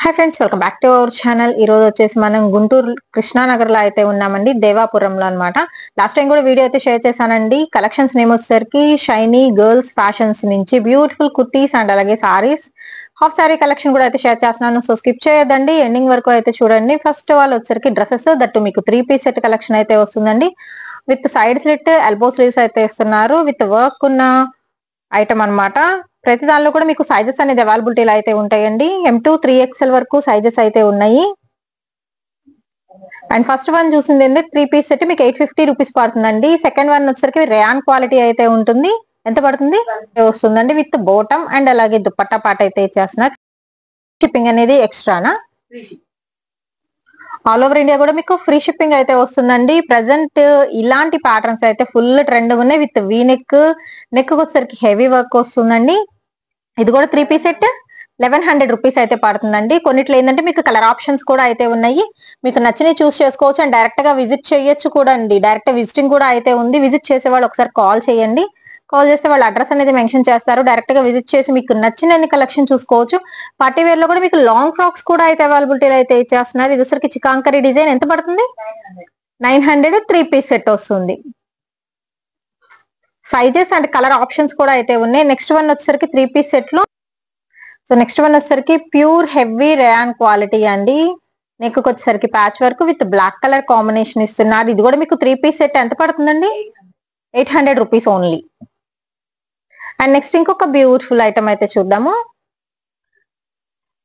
Hi friends, welcome back to our channel. ఈ రోజు వచ్చేసి మనం గుంటూరు కృష్ణానగర్ లో అయితే ఉన్నామండి, దేవాపురంలో అన్నమాట. లాస్ట్ టైం కూడా వీడియో అయితే షేర్ చేశానండి. కలెక్షన్స్ నేమ్ వచ్చేసరికి షైనీ గర్ల్స్ ఫ్యాషన్స్ నుంచి బ్యూటిఫుల్ కుర్తీస్ అండ్ అలాగే సారీస్, హాఫ్ సారీ కలెక్షన్ కూడా అయితే షేర్ చేస్తున్నాను. సో స్కిప్ చేయొద్దండి, ఎండింగ్ వరకు అయితే చూడండి. ఫస్ట్ వాళ్ళు వచ్చేసరికి డ్రెస్సెస్, దట్టు మీకు 3 పీస్ సెట్ కలెక్షన్ అయితే వస్తుందండి. With side slit elbow sleeves అయితే ఇస్తున్నారు, విత్ వర్క్ ఉన్న ఐటమ్ అన్నమాట. ప్రతి దానిలో కూడా మీకు సైజెస్ అనేది అవైలబిలిటీలో అయితే ఉంటాయండి. M2 3XL వరకు సైజెస్ అయితే ఉన్నాయి. అండ్ ఫస్ట్ వన్ చూసింది ఏంటి, 3 పీస్ సెట్ మీకు 850 రూపీస్ పడుతుందండి. సెకండ్ వన్ వచ్చేసరికి రేయాన్ క్వాలిటీ అయితే ఉంటుంది. ఎంత పడుతుంది వస్తుందండి, విత్ బోటమ్ అండ్ అలాగే దుపట్టా పాట అయితే ఇచ్చేస్తున్నారు. షిప్పింగ్ అనేది ఎక్స్ట్రానా? ఆల్ ఓవర్ ఇండియా కూడా మీకు ఫ్రీ షిప్పింగ్ అయితే వస్తుందండి. ప్రజెంట్ ఇలాంటి ప్యాటర్న్స్ అయితే ఫుల్ ట్రెండ్ ఉన్నాయి. విత్ వీ నెక్ వచ్చేసరికి హెవీ వర్క్ వస్తుందండి. ఇది కూడా 3 పీస్ సెట్ 1100 రూపీస్ అయితే పడుతుందండి. కొన్నిట్లో ఏంటంటే మీకు కలర్ ఆప్షన్స్ కూడా అయితే ఉన్నాయి. మీకు నచ్చినవి చూస్ చేసుకోవచ్చు అండ్ డైరెక్ట్ గా విజిట్ చేయొచ్చు కూడా అండి. డైరెక్ట్ విజిటింగ్ కూడా అయితే ఉంది. విజిట్ చేసే వాళ్ళు ఒకసారి కాల్ చేయండి. కాల్ చేస్తే వాళ్ళ అడ్రస్ అనేది మెన్షన్ చేస్తారు. డైరెక్ట్ గా విజిట్ చేసి మీకు నచ్చిన కలెక్షన్ చూసుకోవచ్చు. పార్టీ వేర్ లో కూడా మీకు లాంగ్ ఫ్రాక్స్ కూడా అయితే అవైలబిలిటీ అయితే ఇచ్చేస్తున్నారు. ఇది వచ్చరికి చికాంకరీ డిజైన్. ఎంత పడుతుంది? 900 3 పీస్ సెట్ వస్తుంది. సైజెస్ అండ్ కలర్ ఆప్షన్స్ కూడా అయితే ఉన్నాయి. నెక్స్ట్ వన్ వచ్చేసరికి 3 పీస్ సెట్ లో, సో నెక్స్ట్ వన్ వచ్చేసరికి ప్యూర్ హెవీ రేయాన్ క్వాలిటీ అండి. నెక్ వచ్చేసరికి patch work with black colour combination ఇస్తున్నారు. ఇది కూడా మీకు 3 పీస్ సెట్ ఎంత పడుతుందండి? 800 రూపీస్ ఓన్లీ. అండ్ నెక్స్ట్ ఇంకొక బ్యూటిఫుల్ ఐటమ్ అయితే చూద్దాము.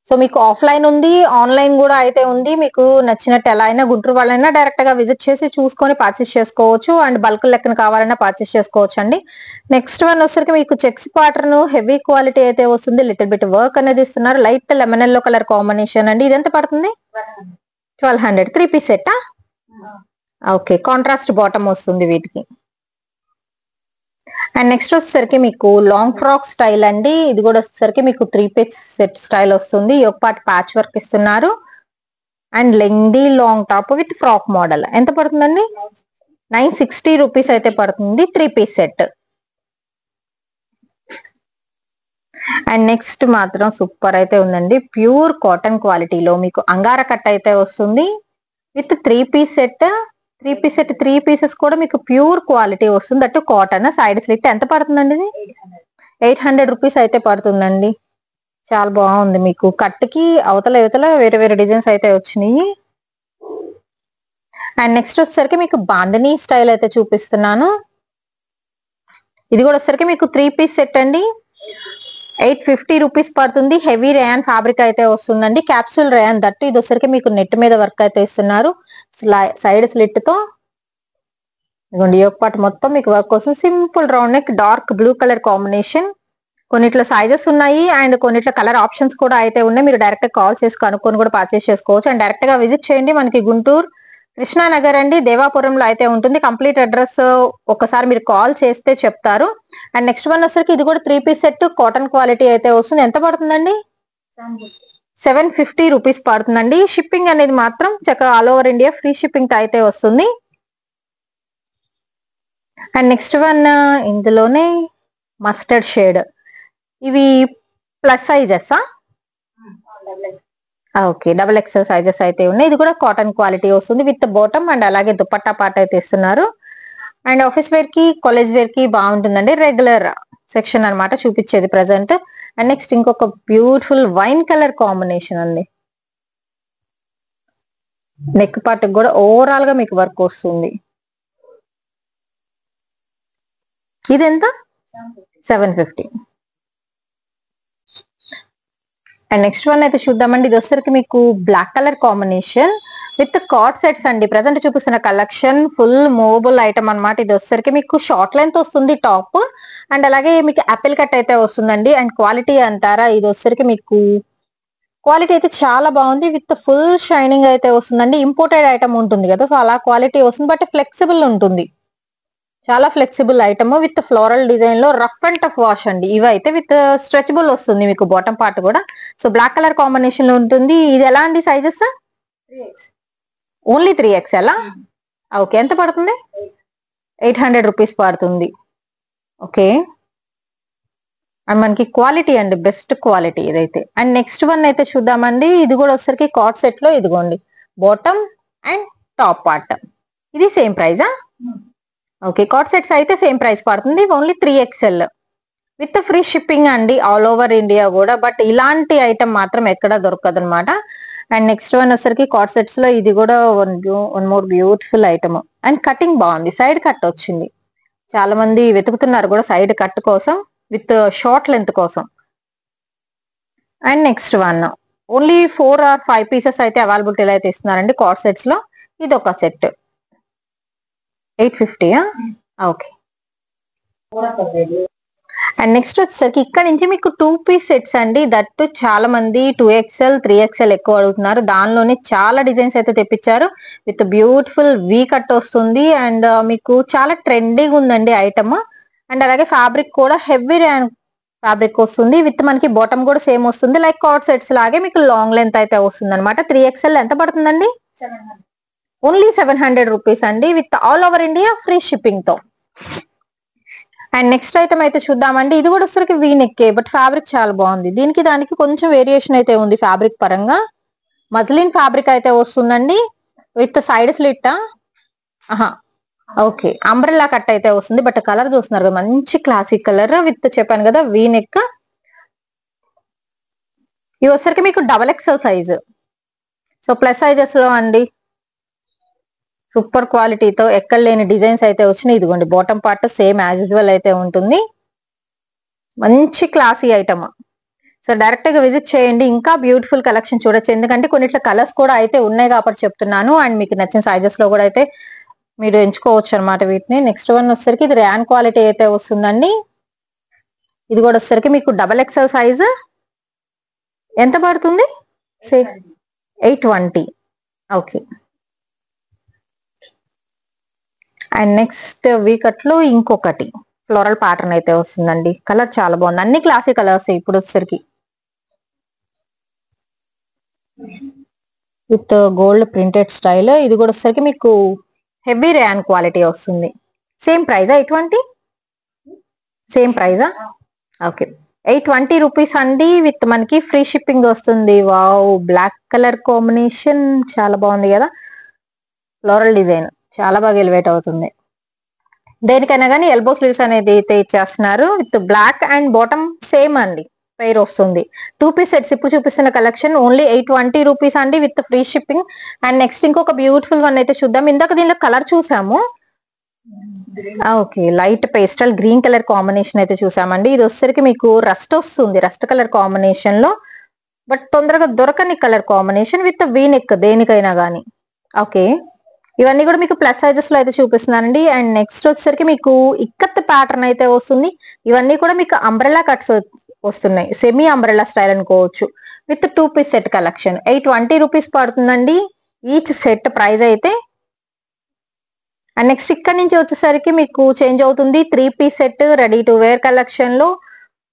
సో మీకు ఆఫ్లైన్ ఉంది, ఆన్లైన్ కూడా అయితే ఉంది. మీకు నచ్చినట్టు ఎలా అయినా గుంటూరు వాళ్ళైనా డైరెక్ట్ గా విజిట్ చేసి చూసుకొని పర్చేస్ చేసుకోవచ్చు. అండ్ బల్క్ లెక్కన కావాలన్నా పర్చేస్ చేసుకోవచ్చు అండి. నెక్స్ట్ వన్ వచ్చరికి మీకు చెక్స్ ప్యాటర్న్ హెవీ క్వాలిటీ అయితే వస్తుంది. లిటిల్ బిట్ వర్క్ అనేది ఇస్తున్నారు. Light lemon yellow colour combination అండి. ఇది ఎంత పడుతుంది? 1200. 3 పీస్ సెట్టా? ఓకే, కాంట్రాస్ట్ బాటమ్ వస్తుంది వీటికి. అండ్ నెక్స్ట్ వచ్చేసరికి మీకు లాంగ్ ఫ్రాక్ స్టైల్ అండి. ఇది కూడా వచ్చేసరికి మీకు 3 పీస్ సెట్ స్టైల్ వస్తుంది. ఒక పార్ట్ ప్యాచ్ వర్క్ ఇస్తున్నారు and lengthy long top with frock model. ఎంత పడుతుందండి? 960 రూపీస్ అయితే పడుతుంది 3 పీస్ సెట్. అండ్ నెక్స్ట్ మాత్రం సూపర్ అయితే ఉందండి. ప్యూర్ కాటన్ క్వాలిటీలో మీకు అంగార కట్ అయితే వస్తుంది. With 3 piece set. 3 piece set 3 pieces కూడా మీకు ప్యూర్ క్వాలిటీ వస్తుంది. అటు కాటన్. సైడ్ స్లిట్ ఎంత పడుతుందండి? ఇది 800 రూపీస్ అయితే పడుతుందండి. చాలా బాగుంది. మీకు కట్కి అవతల వేరే వేరే డిజైన్స్ అయితే వచ్చినాయి. అండ్ నెక్స్ట్ వచ్చేసరికి మీకు బాందినీ స్టైల్ అయితే చూపిస్తున్నాను. ఇది కూడా వచ్చేసరికి మీకు 3 పీస్ సెట్ అండి. 850 రూపీస్ పడుతుంది. హెవీ రేయాన్ ఫ్యాబ్రిక్ అయితే వస్తుందండి. Capsule rayon that. ఇది వచ్చరికి మీకు నెట్ మీద వర్క్ అయితే ఇస్తున్నారు. సైడ్ స్లిట్ తో ఇదిగోండి, యోక్ పార్ట్ మొత్తం మీకు వర్క్ వస్తుంది. Simple round neck, dark blue colour combination. కొన్నిట్లో సైజెస్ ఉన్నాయి అండ్ కొన్నిట్లో కలర్ ఆప్షన్స్ కూడా అయితే ఉన్నాయి. మీరు డైరెక్ట్ కాల్ చేసి కనుక్కొని కూడా పర్చేస్ చేసుకోవచ్చు. అండ్ డైరెక్ట్ గా విజిట్ చేయండి. మనకి గుంటూరు కృష్ణానగర్ అండి, దేవాపురంలో అయితే ఉంటుంది. కంప్లీట్ అడ్రస్ ఒకసారి మీరు కాల్ చేస్తే చెప్తారు. అండ్ నెక్స్ట్ వన్ వచ్చరికి ఇది కూడా 3 పీస్ సెట్ కాటన్ క్వాలిటీ అయితే వస్తుంది. ఎంత పడుతుందండి? 750 రూపీస్ పడుతుందండి. షిప్పింగ్ అనేది మాత్రం చక్కగా all over India free shipping అయితే వస్తుంది. అండ్ నెక్స్ట్ వన్ ఇందులోనే మస్టర్డ్ షేడ్. ఇవి plus sizes. Okay, XXL sizes అయితే ఉన్నాయి. ఇది కూడా కాటన్ క్వాలిటీ వస్తుంది. విత్ బాటమ్ అండ్ అలాగే దుపట్టా పాట అయితే ఇస్తున్నారు. అండ్ ఆఫీస్ వేర్ కి, కాలేజ్ వేర్ కి బాగుంటుందండి. రెగ్యులర్ సెక్షన్ అన్నమాట చూపించేది ప్రెసెంట్. అండ్ నెక్స్ట్ ఇంకొక బ్యూటిఫుల్ వైన్ కలర్ కాంబినేషన్ అండి. నెక్ పార్ట్ కూడా ఓవరాల్ గా మీకు వర్క్ వస్తుంది. ఇది ఎంత? 750. అండ్ నెక్స్ట్ వన్ అయితే చూద్దామండి. ఇది వచ్చరికి మీకు black colour combination with cord sets అండి. ప్రజెంట్ చూపిస్తున్న కలెక్షన్ ఫుల్ మూవబుల్ ఐటమ్ అనమాట. ఇది వచ్చరికి మీకు షార్ట్ లెంత్ వస్తుంది టాప్ అండ్ అలాగే మీకు యాపిల్ కట్ అయితే వస్తుందండి. అండ్ క్వాలిటీ అంటారా, ఇది వచ్చరికి మీకు క్వాలిటీ అయితే చాలా బాగుంది. విత్ ఫుల్ షైనింగ్ అయితే వస్తుందండి. ఇంపోర్టెడ్ ఐటమ్ ఉంటుంది కదా, సో అలా క్వాలిటీ వస్తుంది. బట్ ఫ్లెక్సిబుల్ ఉంటుంది. చాలా flexible item with floral design లో రఫ్ అండ్ టఫ్ వాష్ అండి. ఇవైతే విత్ స్ట్రెచబుల్ వస్తుంది మీకు బాటమ్ పార్ట్ కూడా. సో బ్లాక్ కలర్ కాంబినేషన్ లో ఉంటుంది. ఇది ఎలా అండి సైజెస్? Only 3XL. ఓకే, ఎంత పడుతుంది? 800 రూపీస్ పడుతుంది. ఓకే, అండ్ మనకి క్వాలిటీ అండి, బెస్ట్ క్వాలిటీ ఇదైతే. అండ్ నెక్స్ట్ వన్ అయితే చూద్దామండి. ఇది కూడా వచ్చరికి కార్డ్ సెట్ లో ఇదిగోండి, బాటమ్ అండ్ టాప్ పార్ట్. ఇది సేమ్ ప్రైజా? ఓకే, కార్డ్ సెట్స్ అయితే సేమ్ ప్రైస్ పడుతుంది, only 3XL with free shipping అండి ఆల్ ఓవర్ ఇండియా కూడా. బట్ ఇలాంటి ఐటమ్ మాత్రం ఎక్కడ దొరకదు అనమాట. అండ్ నెక్స్ట్ వన్ వచ్చరికి కార్డ్ సెట్స్ లో ఇది కూడా one more beautiful item. And cutting బాగుంది, సైడ్ కట్ వచ్చింది. చాలా మంది వెతుకుతున్నారు కూడా సైడ్ కట్ కోసం, విత్ షార్ట్ లెంత్ కోసం. And next one only 4 or 5 pieces అయితే అవైలబిలిటీలో అయితే ఇస్తున్నారండి కార్డ్ సెట్స్ లో. ఇది ఒక సెట్ 850. ఓకే. అండ్ నెక్స్ట్ వచ్చేసరికి ఇక్కడ నుంచి మీకు 2 పీస్ సెట్స్ అండి. దట్టు చాలా మంది 2XL 3XL ఎక్కువ అడుగుతున్నారు. దానిలోనే చాలా డిజైన్స్ అయితే తెప్పించారు, విత్ బ్యూటిఫుల్ వీ కట్ వస్తుంది. అండ్ మీకు చాలా ట్రెండీగా ఉందండి ఐటమ్. అండ్ అలాగే ఫ్యాబ్రిక్ కూడా హెవీ ర్యాన్ ఫ్యాబ్రిక్ వస్తుంది, విత్ మనకి బాటమ్ కూడా సేమ్ వస్తుంది, లైక్ కార్డ్ సెట్స్ లాగే మీకు లాంగ్ లెంత్ అయితే వస్తుంది అనమాట. 3XL ఎంత పడుతుందండి? ఓన్లీ 700 రూపీస్ అండి, with all over India free shipping తో. అండ్ నెక్స్ట్ ఐటమ్ అయితే చూద్దామండి. ఇది కూడా వచ్చరికి వీనెక్కే, బట్ ఫ్యాబ్రిక్ చాలా బాగుంది. దీనికి దానికి కొంచెం వేరియేషన్ అయితే ఉంది ఫ్యాబ్రిక్ పరంగా. మజ్లిన్ ఫ్యాబ్రిక్ అయితే వస్తుందండి, with side slit. Okay, umbrella cut అయితే వస్తుంది. బట్ కలర్ చూస్తున్నారు కదా, మంచి క్లాసిక్ కలర్, విత్ చెప్పాను కదా వీనెక్. ఇవి వచ్చరికి మీకు XXL size, so plus sizes లో అండి. సూపర్ క్వాలిటీతో ఎక్కడ లేని డిజైన్స్ అయితే వచ్చినాయి. ఇదిగోండి bottom part same as usual అయితే ఉంటుంది, మంచి క్లాసీ ఐటమ్. సో డైరెక్ట్ గా విజిట్ చేయండి, ఇంకా బ్యూటిఫుల్ కలెక్షన్ చూడొచ్చు. ఎందుకంటే కొన్నిట్లో కలర్స్ కూడా అయితే ఉన్నాయి కాబట్టి చెప్తున్నాను. అండ్ మీకు నచ్చిన సైజెస్ లో కూడా అయితే మీరు ఎంచుకోవచ్చు అనమాట వీటిని. నెక్స్ట్ వన్ వచ్చేసరికి ఇది ర్యాన్ క్వాలిటీ అయితే వస్తుందండి. ఇది కూడా వచ్చేసరికి మీకు XXL సైజ్. ఎంత పడుతుంది? 820. ఓకే. అండ్ నెక్స్ట్ వీకట్ లో ఇంకొకటి ఫ్లోరల్ ప్యాటర్న్ అయితే వస్తుందండి. కలర్ చాలా బాగుంది, అన్ని క్లాసిక్ కలర్స్ ఇప్పుడు వచ్చేసరికి, విత్ గోల్డ్ ప్రింటెడ్ స్టైల్. ఇది కూడా వచ్చేసరికి మీకు హెవీ ర్యాన్ క్వాలిటీ వస్తుంది. సేమ్ ప్రైజా? 820 సేమ్ ప్రైజా? ఓకే, 820 రూపీస్ అండి, విత్ మనకి ఫ్రీ షిప్పింగ్ వస్తుంది. వావ్, బ్లాక్ కలర్ కాంబినేషన్ చాలా బాగుంది కదా, ఫ్లోరల్ డిజైన్ చాలా బాగా ఎలివేట్ అవుతుంది. దేనికైనా కానీ ఎల్బో స్లీవ్స్ అనేది అయితే ఇచ్చేస్తున్నారు, with black and bottom same అండి పెయిర్ వస్తుంది. 2 పీస్ సెట్స్ ఇప్పుడు చూపిస్తున్న కలెక్షన్ ఓన్లీ 820 రూపీస్ అండి, with free shipping. And next ఇంకొక బ్యూటిఫుల్ వన్ అయితే చూద్దాం. ఇందాక దీనిలో కలర్ చూసాము, okay, light pastel green colour combination అయితే చూసామండి. ఇది వచ్చేసరికి మీకు రస్ట్ వస్తుంది, రస్ట్ కలర్ కాంబినేషన్ లో, బట్ తొందరగా దొరకని కలర్ కాంబినేషన్, విత్ వీనెక్ దేనికైనా కానీ. ఓకే, ఇవన్నీ కూడా మీకు ప్లస్ సైజెస్ లో అయితే చూపిస్తున్నానండి. అండ్ నెక్స్ట్ వచ్చేసరికి మీకు ఇక్కత్ ప్యాటర్న్ అయితే వస్తుంది. ఇవన్నీ కూడా మీకు అంబ్రెల్లా కట్స్ వస్తున్నాయి, సెమీ అంబ్రెల్లా స్టైల్ అనుకోవచ్చు, with 2 piece set collection. 820 rupees పడుతుందండి ఈచ్ సెట్ ప్రైస్ అయితే. అండ్ నెక్స్ట్ ఇక్కడ నుంచి వచ్చేసరికి మీకు చేంజ్ అవుతుంది. 3 piece set ready to wear collection లో,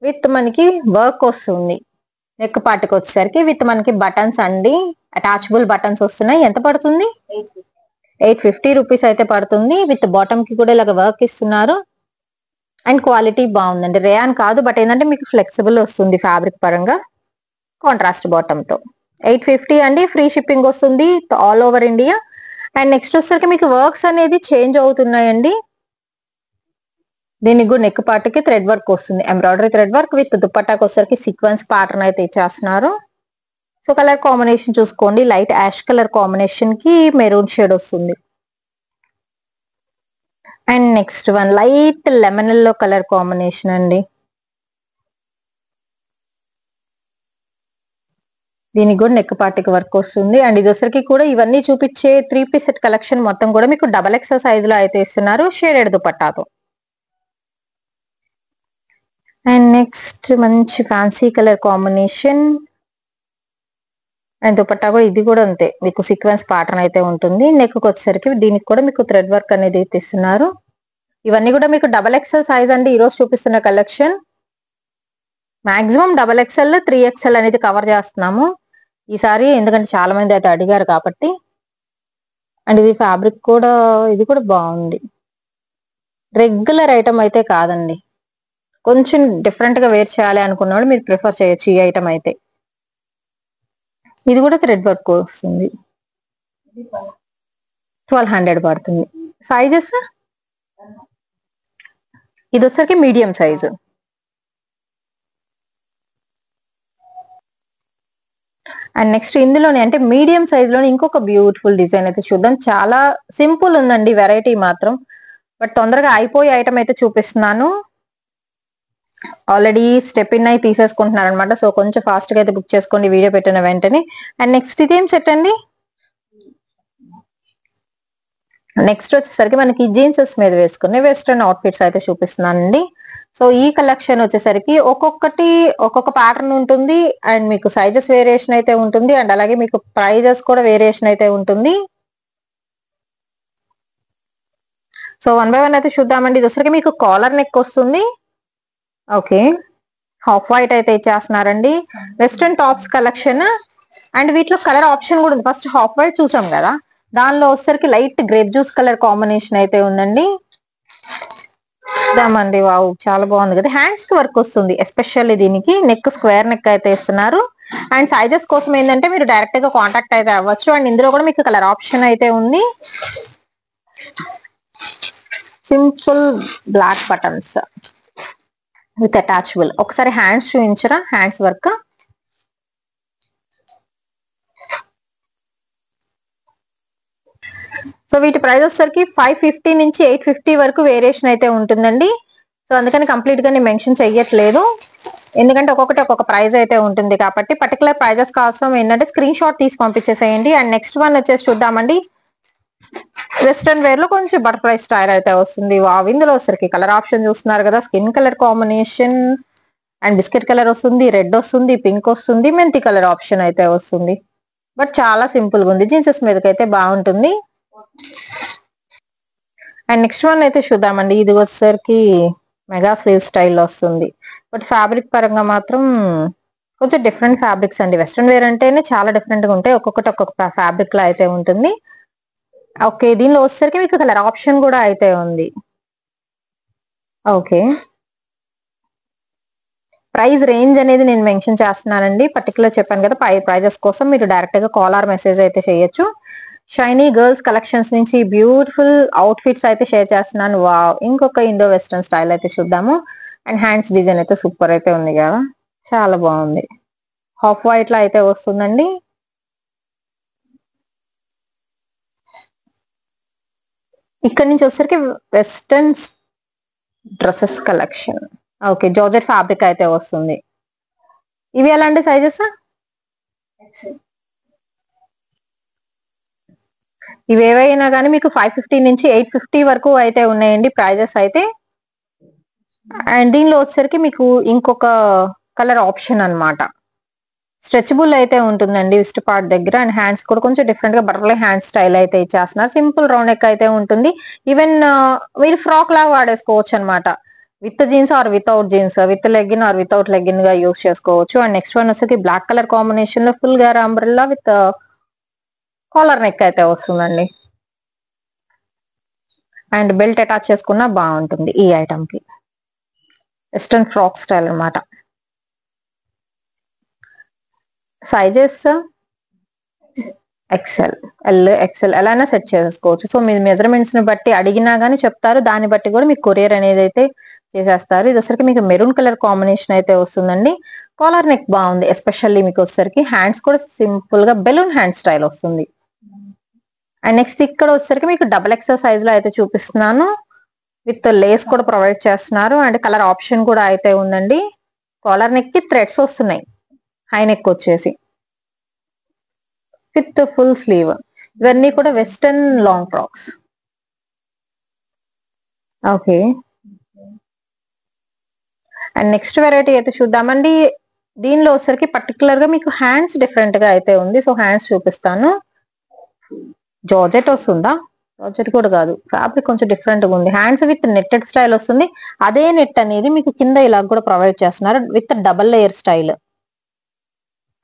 విత్ మనకి వర్క్ వస్తుంది. నెక్ పార్ట్కి వచ్చేసరికి విత్ మనకి బటన్స్ అండి, అటాచబుల్ బటన్స్ వస్తున్నాయి. ఎంత పడుతుంది? 850 రూపీస్ అయితే పడుతుంది, విత్ బాటమ్ కి కూడా ఇలాగ వర్క్ ఇస్తున్నారు. అండ్ క్వాలిటీ బాగుందండి, రేయాన్ కాదు, బట్ ఏంటంటే మీకు ఫ్లెక్సిబుల్ వస్తుంది ఫ్యాబ్రిక్ పరంగా, కాంట్రాస్ట్ బాటమ్ తో. 850 అండి, ఫ్రీ షిప్పింగ్ వస్తుంది all over India. And next వచ్చేసరికి మీకు వర్క్స్ అనేది చేంజ్ అవుతున్నాయండి. దీనికి కూడా నెక్ పార్ట్ కి థ్రెడ్ వర్క్ వస్తుంది, ఎంబ్రాయిడరీ థ్రెడ్ వర్క్, విత్ దుపట్టాకి వచ్చేసరికి సీక్వెన్స్ ప్యాటర్న్ అయితే ఇచ్చేస్తున్నారు. సో కలర్ కాంబినేషన్ చూసుకోండి, లైట్ యాష్ కలర్ కాంబినేషన్ కి మెరూన్ షేడ్ వస్తుంది. And next one light lemon yellow colour combination అండి. దీనికి కూడా నెక్ పార్టీకి వర్క్ వస్తుంది. అండ్ ఇది వచ్చరికి కూడా ఇవన్నీ చూపించే 3 పీస్ సెట్ కలెక్షన్ మొత్తం కూడా మీకు XXL సైజ్ లో అయితే ఇస్తున్నారు, షేడెడ్ దుపట్టాతో. అండ్ నెక్స్ట్ మంచి fancy colour combination, and dupatta కూడా ఇది కూడా అంతే, మీకు సీక్వెన్స్ ప్యాటర్న్ అయితే ఉంటుంది. నెక్ వచ్చేసరికి దీనికి కూడా మీకు థ్రెడ్ వర్క్ అనేది ఇస్తున్నారు. ఇవన్నీ కూడా మీకు XXL సైజ్ అండి ఈరోజు చూపిస్తున్న కలెక్షన్. మాక్సిమం XXL 3XL అనేది కవర్ చేస్తున్నాము ఈసారి, ఎందుకంటే చాలా మంది అయితే అడిగారు కాబట్టి. అండ్ ఇది ఫ్యాబ్రిక్ కూడా, ఇది కూడా బాగుంది, రెగ్యులర్ ఐటమ్ అయితే కాదండి, కొంచెం డిఫరెంట్ గా వేర్ చేయాలి అనుకున్నాడు మీరు ప్రిఫర్ చేయొచ్చు ఈ ఐటమ్ అయితే. ఇది కూడా థ్రెడ్ వర్క్ వస్తుంది. 1200 పడుతుంది. సైజెస్ ఇది వచ్చరికి మీడియం సైజు. అండ్ నెక్స్ట్ ఇందులోనే అంటే మీడియం సైజ్ లోనే ఇంకొక బ్యూటిఫుల్ డిజైన్ అయితే చూద్దాం. చాలా సింపుల్ ఉందండి వెరైటీ మాత్రం, బట్ తొందరగా అయిపోయే ఐటమ్ అయితే చూపిస్తున్నాను. ఆల్రెడీ స్టెప్ ఇన్ అయి తీసేసుకుంటున్నారు అనమాట. సో కొంచెం ఫాస్ట్ గా అయితే బుక్ చేసుకోండి వీడియో పెట్టిన వెంటనే. అండ్ నెక్స్ట్ ఇదేం సెట్ అండి? నెక్స్ట్ వచ్చేసరికి మనకి జీన్సెస్ మీద వేసుకునే వెస్ట్రన్ అవుట్ఫిట్స్ అయితే చూపిస్తున్నానండి. సో ఈ కలెక్షన్ వచ్చేసరికి ఒక్కొక్కటి ఒక్కొక్క ప్యాటర్న్ ఉంటుంది అండ్ మీకు సైజెస్ వేరియేషన్ అయితే ఉంటుంది అండ్ అలాగే మీకు ప్రైజెస్ కూడా వేరియేషన్ అయితే ఉంటుంది. సో 1 by 1 అయితే చూద్దామండి. ఇది వచ్చరికి మీకు కాలర్ నెక్ వస్తుంది. ఓకే, హాఫ్ వైట్ అయితే ఇచ్చేస్తున్నారండి. వెస్ట్రన్ టాప్స్ కలెక్షన్ అండ్ వీటిలో కలర్ ఆప్షన్ కూడా ఉంది. ఫస్ట్ హాఫ్ వైట్ చూసాం కదా, దానిలో వచ్చేసరికి light grape juice colour combination అయితే ఉందండి. దామండి వావ్, చాలా బాగుంది కదా. హ్యాండ్స్ కి వర్క్ వస్తుంది ఎస్పెషల్లీ దీనికి. నెక్ స్క్వేర్ నెక్ అయితే ఇస్తున్నారు. అండ్ సైజెస్ కోసం ఏంటంటే మీరు డైరెక్ట్ గా కాంటాక్ట్ అయితే అవ్వచ్చు. అండ్ ఇందులో కూడా మీకు కలర్ ఆప్షన్ అయితే ఉంది. Simple black buttons with attachable. ఒకసారి హ్యాండ్స్ చూపించరా, హ్యాండ్స్ వర్క్. సో వీటి ప్రైస్ వచ్చేసరికి 550 నుంచి 850 వరకు వేరియేషన్ అయితే ఉంటుందండి. సో అందుకని కంప్లీట్ గా నేను మెన్షన్ చెయ్యట్లేదు, ఎందుకంటే ఒక్కొక్కటి ఒక్కొక్క ప్రైస్ అయితే ఉంటుంది కాబట్టి. పర్టికులర్ ప్రైజెస్ కోసం ఏంటంటే స్క్రీన్ షాట్ తీసి పంపించేసేయండి. అండ్ నెక్స్ట్ వన్ వచ్చేసి చూద్దామండి. వెస్ట్రన్ వేర్ లో కొంచెం బటర్ఫ్లై స్టైల్ అయితే వస్తుంది. వావ్, ఇందులో వచ్చరికి కలర్ ఆప్షన్ చూస్తున్నారు కదా, skin colour combination and biscuit colour వస్తుంది, రెడ్ వస్తుంది, పింక్ వస్తుంది, మెంతి కలర్ ఆప్షన్ అయితే వస్తుంది. బట్ చాలా సింపుల్ గా ఉంది, జీన్సెస్ మీదకైతే బాగుంటుంది. అండ్ నెక్స్ట్ వన్ అయితే చూద్దామండి. ఇది వచ్చేసరికి మెగా స్లీవ్ స్టైల్ వస్తుంది. బట్ ఫ్యాబ్రిక్ పరంగా మాత్రం కొంచెం డిఫరెంట్ ఫ్యాబ్రిక్స్ అండి. వెస్ట్రన్ వేర్ అంటేనే చాలా డిఫరెంట్ గా ఉంటాయి, ఒక్కొక్కటి ఒక్కొక్క ఫ్యాబ్రిక్ లో అయితే ఉంటుంది. ఓకే, దీనిలో వచ్చేసరికి మీకు కలర్ ఆప్షన్ కూడా అయితే ఉంది. ఓకే, ప్రైస్ రేంజ్ అనేది నేను మెన్షన్ చేస్తున్నానండి, పర్టికులర్ చెప్పాను కదా. ప్రైజెస్ కోసం మీరు డైరెక్ట్ గా కాల్ ఆర్ మెసేజ్ అయితే చేయొచ్చు. షైనీ గర్ల్స్ కలెక్షన్స్ నుంచి బ్యూటిఫుల్ అవుట్ ఫిట్స్ అయితే షేర్ చేస్తున్నాను. వావ్, ఇంకొక ఇండో వెస్ట్రన్ స్టైల్ అయితే చూద్దాము. అండ్ హ్యాండ్స్ డిజైన్ అయితే సూపర్ అయితే ఉంది కదా, చాలా బాగుంది. హాఫ్ వైట్ లో అయితే వస్తుందండి. ఇక్కడ నుంచి వచ్చేసరికి western dresses collection. Okay, georgette fabric అయితే వస్తుంది. ఇవి ఎలాంటి సైజెస్? ఇవి ఏవైనా కానీ మీకు 550 నుంచి 850 వరకు అయితే ఉన్నాయండి ప్రైజెస్ అయితే. అండ్ దీనిలో వచ్చేసరికి మీకు ఇంకొక కలర్ ఆప్షన్ అన్నమాట. స్ట్రెచబుల్ అయితే ఉంటుందండి విస్ట్ పార్ట్ దగ్గర. అండ్ హ్యాండ్స్ కూడా కొంచెం డిఫరెంట్ గా బటర్ఫ్లై హ్యాండ్ స్టైల్ అయితే ఇచ్చేస్తున్నారు. సింపుల్ రౌండ్ నెక్ అయితే ఉంటుంది. ఈవెన్ మీరు ఫ్రాక్ లాగా వాడేసుకోవచ్చు అనమాట, with jeans or without jeans, with legging or without legging గా యూస్ చేసుకోవచ్చు. అండ్ నెక్స్ట్ వన్ వచ్చేసి బ్లాక్ కలర్ కాంబినేషన్ లో ఫుల్ గా అంబ్రెల్లా విత్ కాలర్ నెక్ అయితే వస్తుందండి. అండ్ బెల్ట్ అటాచ్ చేసుకున్నా బాగుంటుంది ఈ ఐటమ్ కి. వెస్టర్న్ ఫ్రాక్ స్టైల్ అనమాట. సైజెస్ ఎక్సెల్, ఎక్సెల్ ఎలా అయినా సెట్ చేసుకోవచ్చు. సో మీ మెజర్మెంట్స్ ని బట్టి అడిగినా గానీ చెప్తారు, దాన్ని బట్టి కూడా మీకు కొరియర్ అనేది అయితే చేసేస్తారు. ఇది వచ్చరికి మీకు మెరూన్ కలర్ కాంబినేషన్ అయితే వస్తుందండి. కాలర్ నెక్ బాగుంది ఎస్పెషల్లీ. మీకు వచ్చరికి హ్యాండ్స్ కూడా సింపుల్ గా బెలూన్ హ్యాండ్ స్టైల్ వస్తుంది. అండ్ నెక్స్ట్ ఇక్కడ వచ్చరికి మీకు డబుల్ ఎక్సెల్ సైజ్ లో అయితే చూపిస్తున్నాను. విత్ లేస్ కూడా ప్రొవైడ్ చేస్తున్నారు అండ్ కలర్ ఆప్షన్ కూడా అయితే ఉందండి. కాలర్ నెక్ కి థ్రెడ్స్ వస్తున్నాయి, హై నెక్ వచ్చేసి విత్ ఫుల్ స్లీవ్. ఇవన్నీ కూడా western long frocks. Okay, and next variety అయితే చూద్దామండి. దీనిలో వచ్చరికి పర్టికులర్ గా మీకు హ్యాండ్స్ డిఫరెంట్ గా అయితే ఉంది. సో హ్యాండ్స్ చూపిస్తాను. జార్జెట్ వస్తుందా? జార్జెట్ కూడా కాదు, ఫ్యాబ్రిక్ కొంచెం డిఫరెంట్ గా ఉంది. హ్యాండ్స్ విత్ నెట్టెడ్ స్టైల్ వస్తుంది. అదే నెట్ అనేది మీకు కింద ఇలా కూడా ప్రొవైడ్ చేస్తున్నారు with double layer style.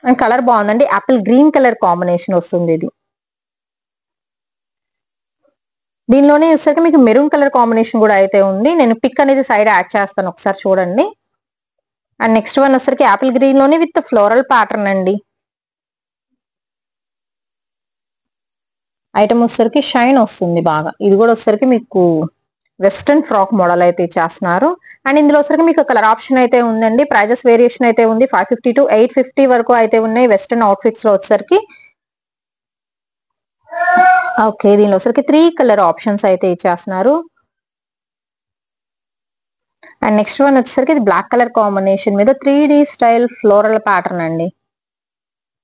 And colour బాగుందండి, యాపిల్ గ్రీన్ కలర్ కాంబినేషన్ వస్తుంది ఇది. దీనిలోనే వచ్చేసరికి మీకు మెరూన్ కలర్ కాంబినేషన్ కూడా అయితే ఉంది. నేను పిక్ అనేది సైడ్ యాడ్ చేస్తాను, ఒకసారి చూడండి. అండ్ నెక్స్ట్ వన్ వచ్చేసరికి యాపిల్ గ్రీన్ లోనే విత్ ఫ్లోరల్ ప్యాటర్న్ అండి. ఐటమ్ వచ్చేసరికి షైన్ వస్తుంది బాగా. ఇది కూడా వచ్చేసరికి మీకు వెస్ట్రన్ ఫ్రాక్ మోడల్ అయితే ఇచ్చేస్తున్నారు. అండ్ ఇందులో వచ్చరికి మీకు కలర్ ఆప్షన్ అయితే ఉందండి. ప్రైజెస్ వేరియేషన్ అయితే ఉంది. 550 to 850 వరకు అయితే ఉన్నాయి వెస్ట్రన్ అవుట్ఫిట్స్ లో వచ్చరికి. ఓకే, దీనిలో వచ్చరికి 3 కలర్ ఆప్షన్స్ అయితే ఇచ్చేస్తున్నారు. అండ్ నెక్స్ట్ వన్ వచ్చేసరికి ఇది బ్లాక్ కలర్ కాంబినేషన్ మీద 3D స్టైల్ ఫ్లోరల్ ప్యాటర్న్ అండి,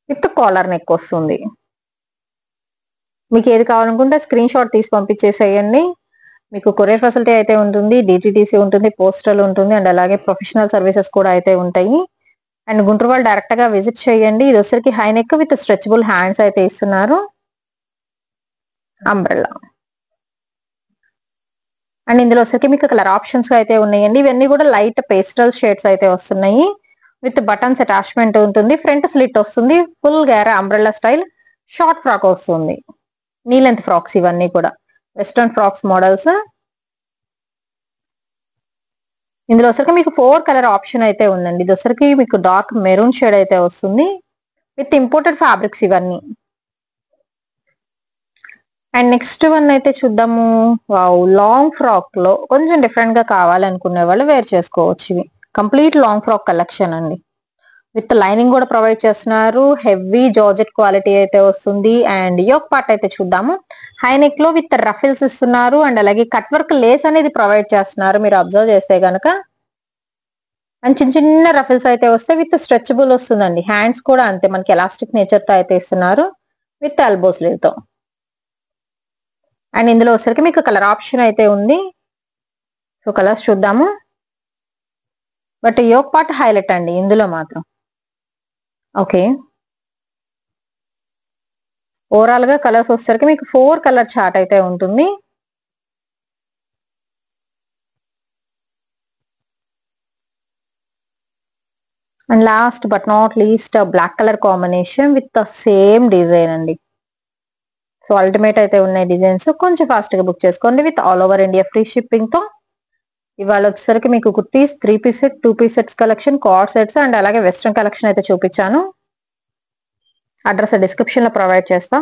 విత్ కాలర్ నెక్ వస్తుంది. మీకు ఏది కావాలనుకుంటే స్క్రీన్ షాట్ తీసి పంపించేసేయండి. మీకు కొరియర్ ఫెసిలిటీ అయితే ఉంటుంది, డిటిడిసి ఉంటుంది, పోస్టల్ ఉంటుంది, అండ్ అలాగే ప్రొఫెషనల్ సర్వీసెస్ కూడా అయితే ఉంటాయి. అండ్ గుంటూరు వాళ్ళు డైరెక్ట్ గా విజిట్ చేయండి. ఇది వచ్చరికి high neck with stretchable hands అయితే ఇస్తున్నారు, అంబ్రెల్లా. అండ్ ఇందులో వచ్చరికి మీకు కలర్ ఆప్షన్స్ అయితే ఉన్నాయండి. ఇవన్నీ కూడా లైట్ పేస్టల్ షేడ్స్ అయితే వస్తున్నాయి. విత్ బటన్స్ అటాచ్మెంట్ ఉంటుంది, ఫ్రంట్ స్లిట్ వస్తుంది, ఫుల్ గేరా అంబ్రెల్లా స్టైల్ షార్ట్ ఫ్రాక్ వస్తుంది. నీ లెంత్ ఫ్రాక్స్ ఇవన్నీ కూడా వెస్ట్రన్ ఫ్రాక్స్ మోడల్స్. ఇందులో వచ్చరికి మీకు 4 కలర్ ఆప్షన్ అయితే ఉందండి. ఇది వచ్చరికి మీకు డార్క్ మెరూన్ షేడ్ అయితే వస్తుంది, విత్ ఇంపోర్టెడ్ ఫ్యాబ్రిక్స్ ఇవన్నీ. అండ్ నెక్స్ట్ వన్ అయితే చూద్దాము. వావ్, లాంగ్ ఫ్రాక్ లో కొంచెం డిఫరెంట్ గా కావాలనుకునే వాళ్ళు వేర్ చేసుకోవచ్చు. ఇవి కంప్లీట్ లాంగ్ ఫ్రాక్ కలెక్షన్ అండి, విత్ లైనింగ్ కూడా ప్రొవైడ్ చేస్తున్నారు. హెవీ జార్జెట్ క్వాలిటీ అయితే వస్తుంది. అండ్ యోక్ పార్ట్ అయితే చూద్దాము. హై నెక్ లో విత్ రఫిల్స్ ఇస్తున్నారు, అండ్ అలాగే కట్ వర్క్ లేస్ అనేది ప్రొవైడ్ చేస్తున్నారు. మీరు అబ్జర్వ్ చేస్తే గనక అండ్ చిన్న చిన్న రఫిల్స్ అయితే వస్తే విత్ స్ట్రెచబుల్ వస్తుందండి. హ్యాండ్స్ కూడా అంతే, మనకి ఎలాస్టిక్ నేచర్ తో అయితే ఇస్తున్నారు, విత్ ఎల్బో స్లీవ్ తో. అండ్ ఇందులో వచ్చరికి మీకు కలర్ ఆప్షన్ అయితే ఉంది. సో కలర్స్ చూద్దాము. బట్ యోక్ పార్ట్ హైలైట్ అండి ఇందులో మాత్రం. ఓకే, ఓవరాల్ గా కలర్స్ వచ్చేసరికి మీకు 4 కలర్ చార్ట్ అయితే ఉంటుంది. And last but not least black colour combination with the same design అండి. సో అల్టిమేట్ అయితే ఉన్నాయి డిజైన్స్. కొంచెం ఫాస్ట్ గా బుక్ చేసుకోండి, with all over India free shipping తో. ఇవాళ వచ్చేసరికి మీకు kurtis 3 piece set, 2 piece sets collection, cord sets, and అలాగే వెస్ట్రన్ కలెక్షన్ అయితే చూపించాను. అడ్రస్ డిస్క్రిప్షన్ లో ప్రొవైడ్ చేస్తా.